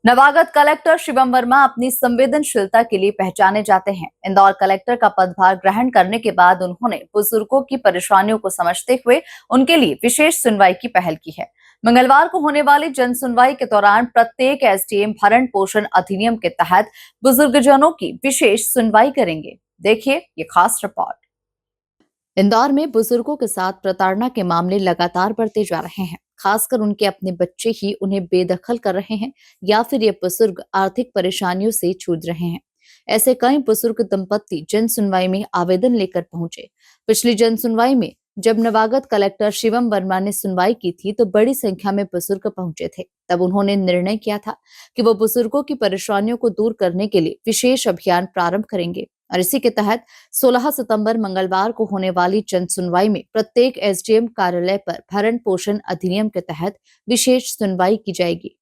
नवागत collector Shivam Verma अपनी संवेदनशीलता के लिए पहचाने जाते हैं। इंदौर कलेक्टर का पदभार ग्रहण करने के बाद उन्होंने बुजुर्गों की परेशानियों को समझते हुए उनके लिए विशेष सुनवाई की पहल की है। मंगलवार को होने वाली जन सुनवाई के दौरान प्रत्येक एसडीएम भरण पोषण अधिनियम के तहत बुजुर्गजनों की विशेष सुनवाई करेंगे। देखिए ये खास रिपोर्ट। इंदौर में बुजुर्गों के साथ प्रताड़ना के मामले लगातार बढ़ते जा रहे हैं। खासकर उनके अपने बच्चे ही उन्हें बेदखल कर रहे हैं या फिर ये बुजुर्ग आर्थिक परेशानियों से जूझ रहे हैं। ऐसे कई बुजुर्ग दंपत्ति जन सुनवाई में आवेदन लेकर पहुंचे। पिछली जन सुनवाई में जब नवागत कलेक्टर शिवम वर्मा ने सुनवाई की थी तो बड़ी संख्या में बुजुर्ग पहुंचे थे। तब उन्होंने निर्णय किया था कि वो बुजुर्गों की परेशानियों को दूर करने के लिए विशेष अभियान प्रारंभ करेंगे और इसी के तहत 16 सितंबर मंगलवार को होने वाली जन सुनवाई में प्रत्येक एसडीएम कार्यालय पर भरण पोषण अधिनियम के तहत विशेष सुनवाई की जाएगी।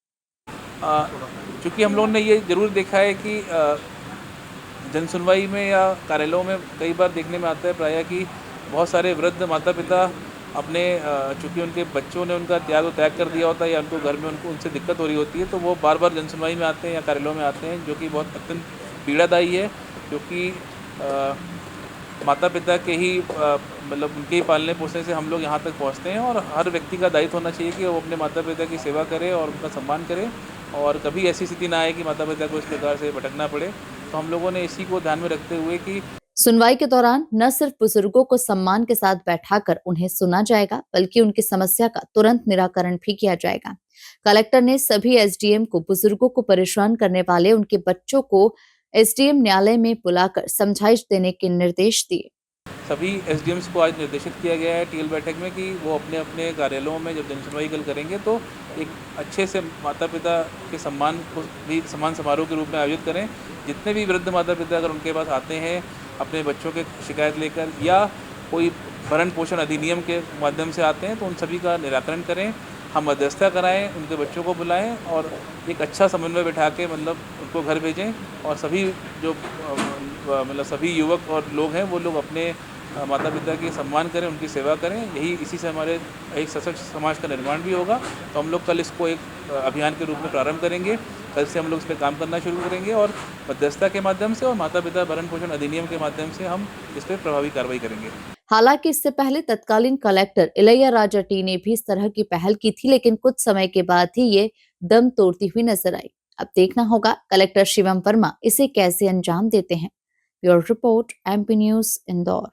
चूंकि हम लोगों ने ये जरूर देखा है कि जन सुनवाई में या कार्यालयों में कई बार देखने में आता है प्रायः कि बहुत सारे वृद्ध माता पिता अपने चूंकि उनके बच्चों ने उनका त्याग कर दिया होता है या उनको घर में उनसे दिक्कत हो रही होती है, तो वो बार बार जन सुनवाई में आते हैं या कार्यालयों में आते हैं, जो कि बहुत अत्यंत पीड़ादायी है। क्योंकि माता पिता के ही मतलब उनके ही पालने पोसने से हम लोग यहाँ तक पहुँचते हैं और हर व्यक्ति का दायित्व होना चाहिए कि वो अपने माता पिता की सेवा करे और उनका सम्मान करे और कभी ऐसी स्थिति ना आए कि माता पिता को इस प्रकार से भटकना पड़े। तो हम लोगों ने इसी को ध्यान में रखते हुए कि सुनवाई के दौरान न सिर्फ बुजुर्गों को सम्मान के साथ बैठाकर उन्हें सुना जाएगा बल्कि उनकी समस्या का तुरंत निराकरण भी किया जाएगा। कलेक्टर ने सभी एसडीएम को बुजुर्गों को परेशान करने वाले उनके बच्चों को एसडीएम न्यायालय में बुलाकर समझाइश देने के निर्देश दिए। सभी एसडीएम्स को आज निर्देशित किया गया है टीएल बैठक में कि वो अपने अपने कार्यालयों में जब जन सुनवाई कल करेंगे तो एक अच्छे से माता पिता के सम्मान को भी सम्मान समारोह के रूप में आयोजित करें। जितने भी वृद्ध माता पिता अगर उनके पास आते हैं अपने बच्चों के शिकायत लेकर या कोई भरण पोषण अधिनियम के माध्यम से आते हैं तो उन सभी का निराकरण करें। हम मध्यस्थता कराएं, उनके बच्चों को बुलाएं और एक अच्छा समन्वय बिठा के मतलब उनको घर भेजें और सभी जो मतलब सभी युवक और लोग हैं वो लोग अपने माता पिता की सम्मान करें, उनकी सेवा करें। यही इसी से हमारे एक सशक्त समाज का निर्माण भी होगा। तो हम लोग कल इसको एक अभियान के रूप में प्रारंभ करेंगे। कल से हम लोग इस पर काम करना शुरू करेंगे और मध्यस्थता के माध्यम से और माता पिता भरण पोषण अधिनियम के माध्यम से हम इस पर प्रभावी कार्रवाई करेंगे। हालांकि इससे पहले तत्कालीन कलेक्टर इलैया राजा टी ने भी इस तरह की पहल की थी, लेकिन कुछ समय के बाद ही ये दम तोड़ती हुई नजर आई। अब देखना होगा कलेक्टर शिवम वर्मा इसे कैसे अंजाम देते हैं। Bureau report, MP news, Indore.